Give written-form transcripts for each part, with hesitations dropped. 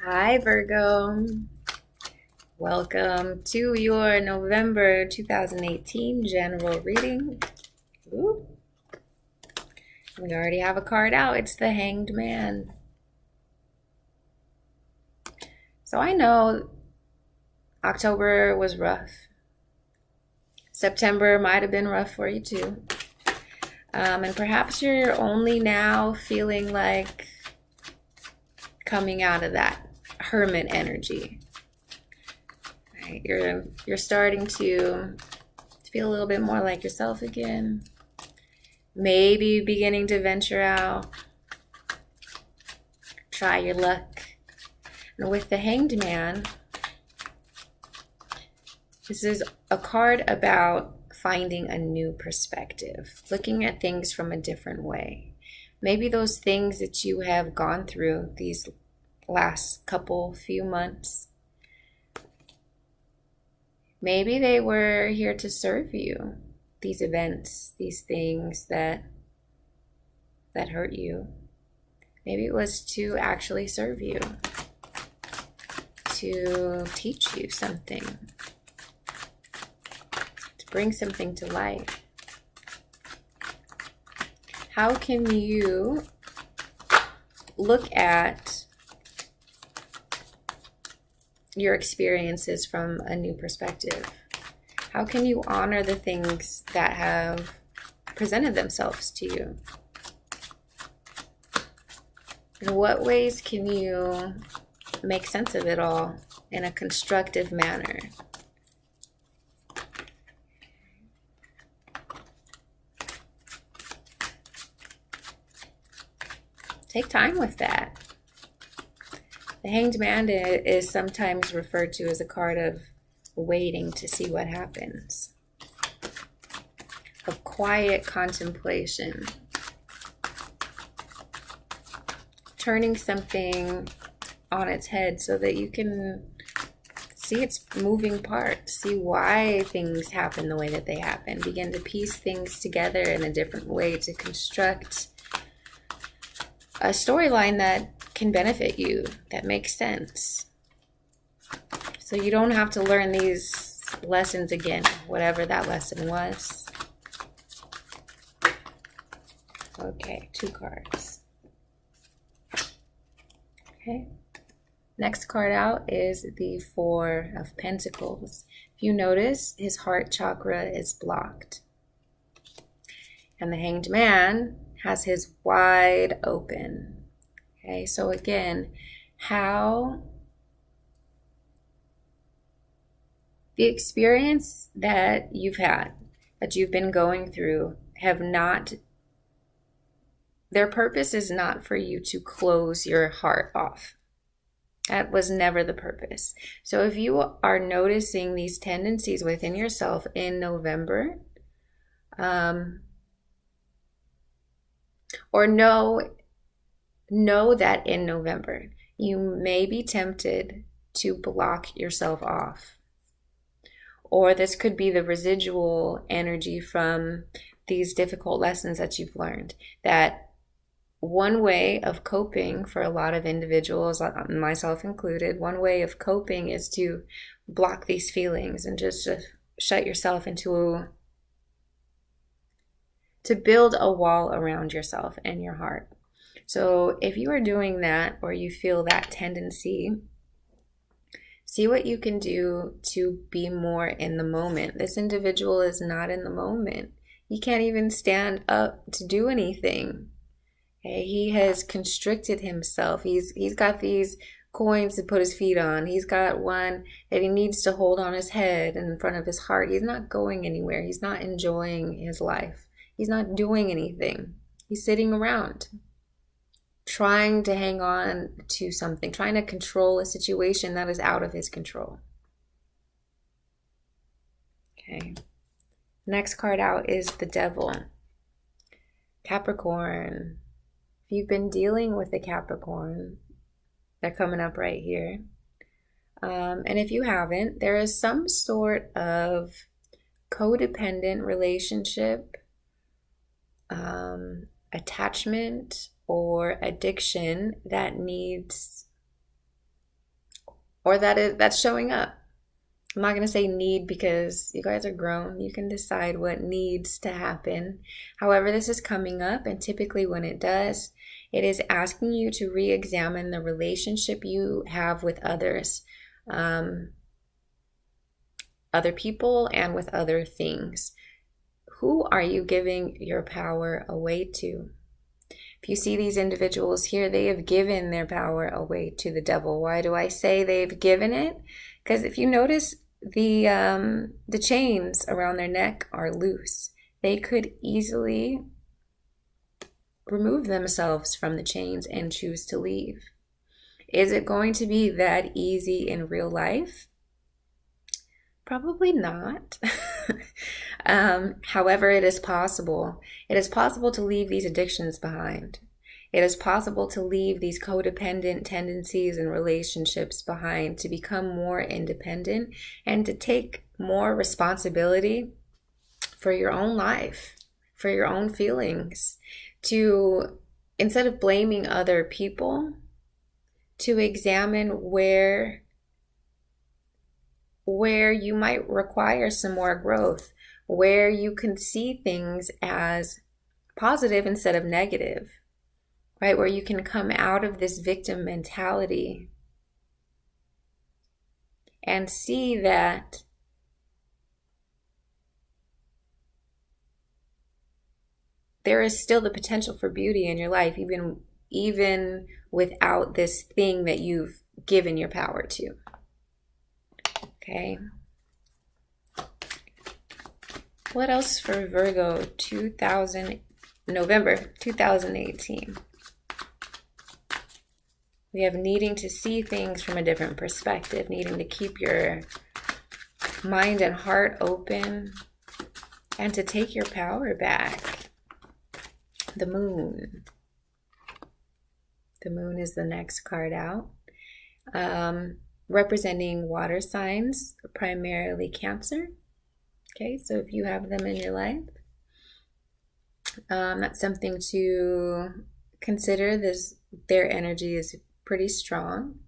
Hi, Virgo. Welcome to your November 2018 general reading. Ooh, we already have a card out. It's the Hanged Man. So I know October was rough. September might have been rough for you too. And perhaps you're only now feeling like coming out of that hermit energy. Right? You're starting to feel a little bit more like yourself again. Maybe beginning to venture out. Try your luck. And with the Hanged Man, this is a card about finding a new perspective, looking at things from a different way. Maybe those things that you have gone through these last few months, maybe they were here to serve you. These events, these things that hurt you, maybe it was to actually serve you, to teach you something, to bring something to light. How can you look at your experiences from a new perspective? How can you honor the things that have presented themselves to you? In what ways can you make sense of it all in a constructive manner? Take time with that. The Hanged Man is sometimes referred to as a card of waiting to see what happens, of quiet contemplation, turning something on its head so that you can see its moving parts, see why things happen the way that they happen, begin to piece things together in a different way to construct a storyline that can benefit you, that makes sense. So you don't have to learn these lessons again, whatever that lesson was. Okay, 2 cards. Okay. Next card out is the 4 of Pentacles. If you notice, his heart chakra is blocked. And the Hanged Man has his wide open. Okay, so again, how the experience that you've had, that you've been going through, their purpose is not for you to close your heart off. That was never the purpose. So if you are noticing these tendencies within yourself in November, or know that in November, you may be tempted to block yourself off. Or this could be the residual energy from these difficult lessons that you've learned. That one way of coping for a lot of individuals, myself included, one way of coping is to block these feelings and just shut yourself to build a wall around yourself and your heart. So if you are doing that, or you feel that tendency, see what you can do to be more in the moment. This individual is not in the moment. He can't even stand up to do anything. Okay? He has constricted himself. He's got these coins to put his feet on. He's got one that he needs to hold on his head and in front of his heart. He's not going anywhere. He's not enjoying his life. He's not doing anything. He's sitting around, trying to hang on to something, trying to control a situation that is out of his control. Okay. Next card out is the Devil. Capricorn. If you've been dealing with the Capricorn, they're coming up right here. And if you haven't, there is some sort of codependent relationship, attachment, or addiction that needs or that's showing up. I'm not going to say need because you guys are grown. You can decide what needs to happen. However, this is coming up, and typically when it does, it is asking you to re-examine the relationship you have with others, other people, and with other things. Who are you giving your power away to? If you see these individuals here, they have given their power away to the devil. Why do I say they've given it? Because if you notice, the chains around their neck are loose. They could easily remove themselves from the chains and choose to leave. Is it going to be that easy in real life? Probably not. However, it is possible. It is possible to leave these addictions behind. It is possible to leave these codependent tendencies and relationships behind, to become more independent and to take more responsibility for your own life, for your own feelings, to, instead of blaming other people, to examine where you might require some more growth, where you can see things as positive instead of negative, right? Where you can come out of this victim mentality and see that there is still the potential for beauty in your life, even without this thing that you've given your power to. Okay. What else for Virgo? November 2018. We have needing to see things from a different perspective, needing to keep your mind and heart open, and to take your power back. The moon. The moon is the next card out. Representing water signs, primarily Cancer. Okay, so if you have them in your life, that's something to consider. Their energy is pretty strong.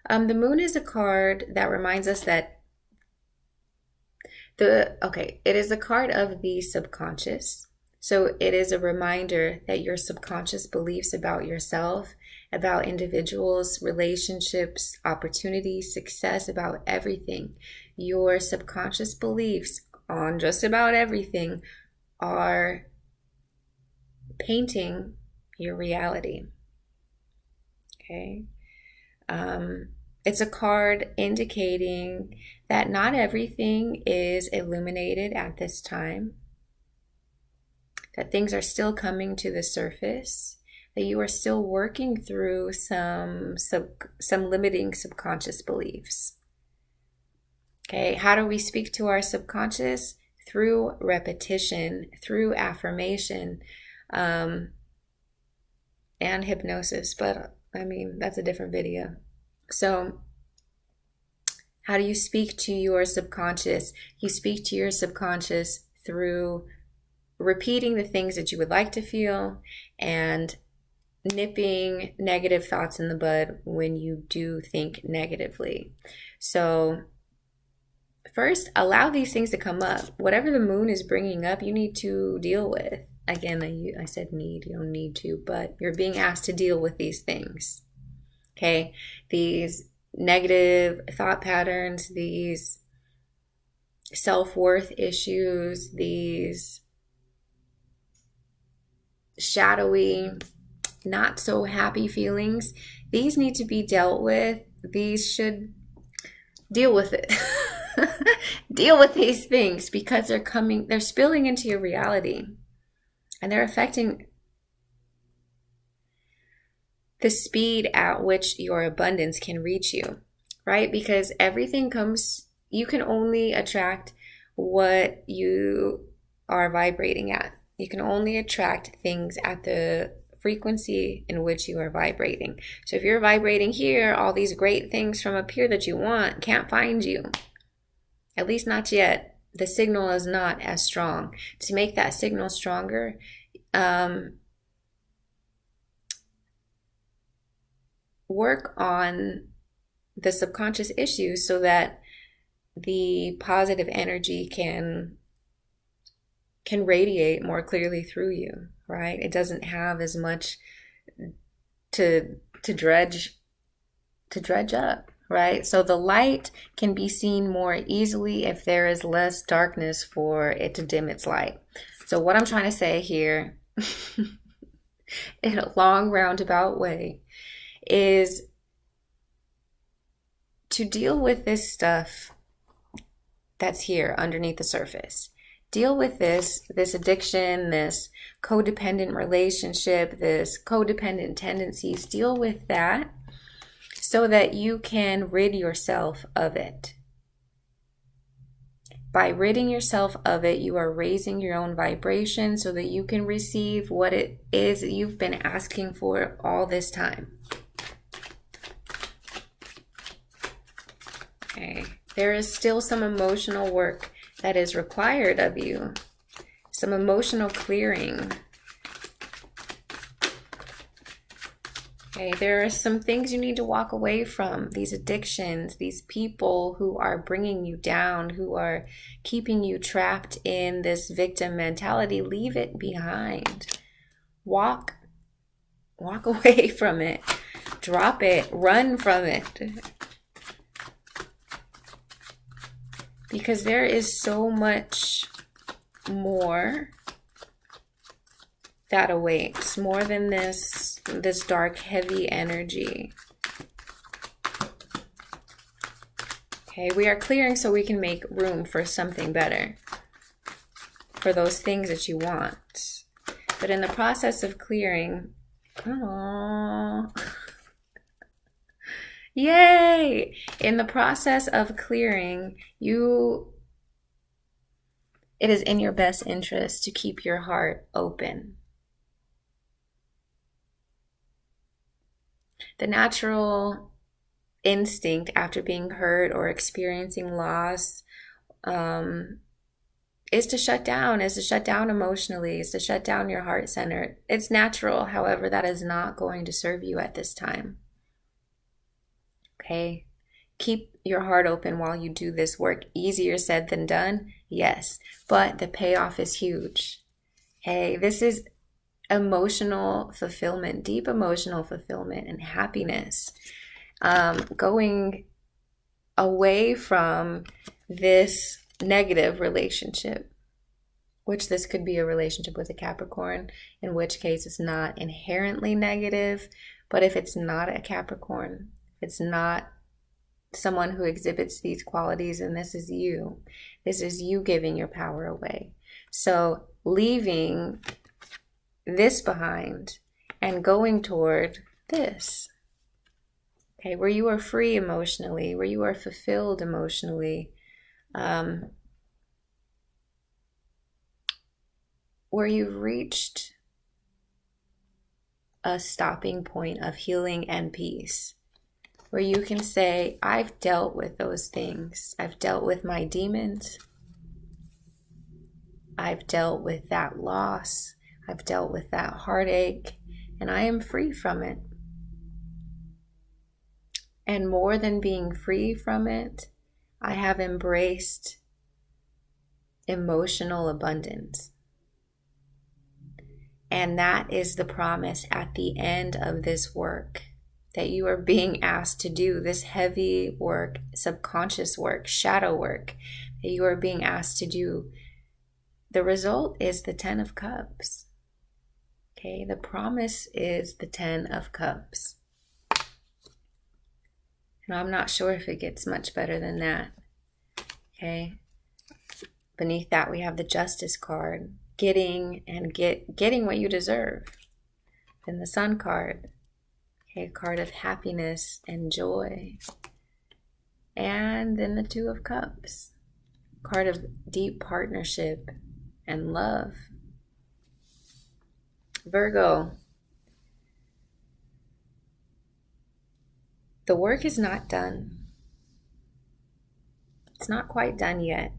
The moon is a card that reminds us that it is a card of the subconscious. So it is a reminder that your subconscious beliefs about yourself, about individuals, relationships, opportunities, success, about everything, your subconscious beliefs on just about everything are painting your reality. Okay. It's a card indicating that not everything is illuminated at this time, that things are still coming to the surface, that you are still working through some limiting subconscious beliefs. Okay, how do we speak to our subconscious? Through repetition, through affirmation, and hypnosis. But I mean, that's a different video. So how do you speak to your subconscious? You speak to your subconscious through repeating the things that you would like to feel and nipping negative thoughts in the bud when you do think negatively. So first, allow these things to come up. Whatever the moon is bringing up, you need to deal with. Again, I said need, you don't need to, but you're being asked to deal with these things. Okay, these negative thought patterns, these self-worth issues, these shadowy, not so happy feelings, these need to be dealt with. These should deal with it. Deal with these things because they're spilling into your reality and they're affecting the speed at which your abundance can reach you, right? Because everything you can only attract what you are vibrating at. You can only attract things at the frequency in which you are vibrating. So if you're vibrating here, all these great things from up here that you want can't find you. At least not yet. The signal is not as strong. To make that signal stronger, work on the subconscious issues so that the positive energy can radiate more clearly through you, right? It doesn't have as much to dredge up, right? So the light can be seen more easily if there is less darkness for it to dim its light. So what I'm trying to say here in a long roundabout way is to deal with this stuff that's here underneath the surface. Deal with this addiction, this codependent relationship, this codependent tendencies. Deal with that so that you can rid yourself of it. By ridding yourself of it, you are raising your own vibration so that you can receive what it is that you've been asking for all this time. Okay. There is still some emotional work that is required of you. Some emotional clearing. Okay, there are some things you need to walk away from. These addictions, these people who are bringing you down, who are keeping you trapped in this victim mentality. Leave it behind. Walk away from it. Drop it. Run from it. Because there is so much more that awaits, more than this dark, heavy energy. Okay, we are clearing so we can make room for something better, for those things that you want. But in the process of clearing, yay! In the process of clearing, it is in your best interest to keep your heart open. The natural instinct after being hurt or experiencing loss is to shut down emotionally, is to shut down your heart center. It's natural. However, that is not going to serve you at this time. Okay? Keep your heart open while you do this work. Easier said than done? Yes. But the payoff is huge. Okay? This is emotional fulfillment, deep emotional fulfillment and happiness. Going away from this negative relationship, which this could be a relationship with a Capricorn, in which case it's not inherently negative. But if it's not a Capricorn, it's not someone who exhibits these qualities, and this is you. This is you giving your power away. So leaving this behind and going toward this. Okay, where you are free emotionally, where you are fulfilled emotionally, where you've reached a stopping point of healing and peace, where you can say, I've dealt with those things. I've dealt with my demons. I've dealt with that loss. I've dealt with that heartache, and I am free from it. And more than being free from it, I have embraced emotional abundance. And that is the promise at the end of this work that you are being asked to do, this heavy work, subconscious work, shadow work that you are being asked to do. The result is the 10 of Cups. Okay, the promise is the 10 of Cups. And I'm not sure if it gets much better than that. Okay. Beneath that, we have the Justice card. Getting what you deserve. Then the Sun card. Okay, a card of happiness and joy. And then the Two of Cups. Card of deep partnership and love. Virgo. The work is not done. It's not quite done yet.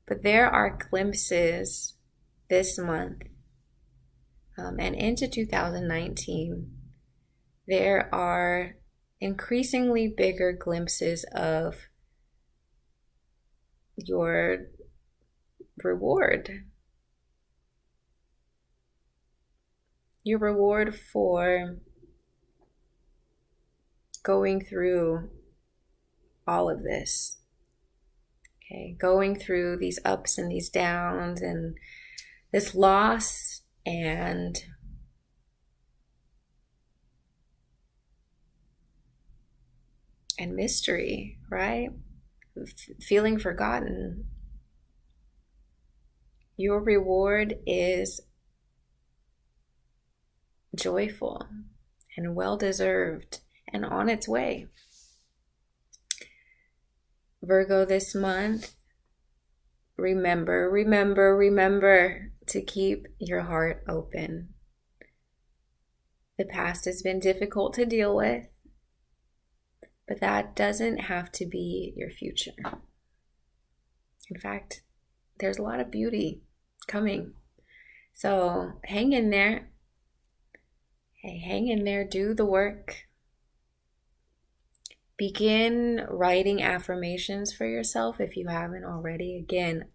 But there are glimpses this month and into 2019. There are increasingly bigger glimpses of your reward. Your reward for going through all of this. Okay, going through these ups and these downs and this loss and mystery, right? Feeling forgotten. Your reward is joyful and well-deserved and on its way. Virgo, this month, remember to keep your heart open. The past has been difficult to deal with, but that doesn't have to be your future. In fact, there's a lot of beauty coming. So hang in there. Hey, hang in there, do the work. Begin writing affirmations for yourself if you haven't already. Again,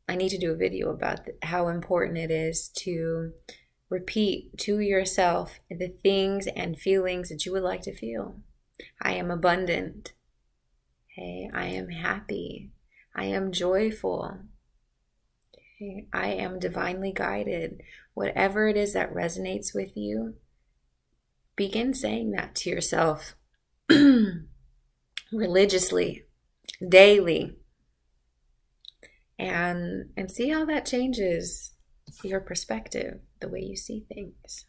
I need to do a video about how important it is to repeat to yourself the things and feelings that you would like to feel. I am abundant. Hey, I am happy. I am joyful. Okay, I am divinely guided. Whatever it is that resonates with you, begin saying that to yourself religiously, daily, and see how that changes your perspective, the way you see things.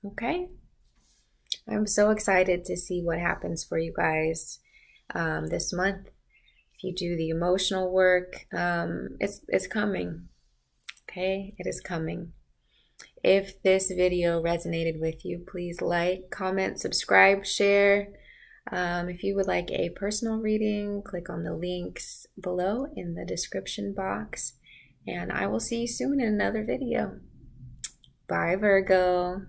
Okay? I'm so excited to see what happens for you guys this month. If you do the emotional work, it's coming. Okay? It is coming. If this video resonated with you, please like, comment, subscribe, share. If you would like a personal reading, click on the links below in the description box. And I will see you soon in another video. Bye, Virgo.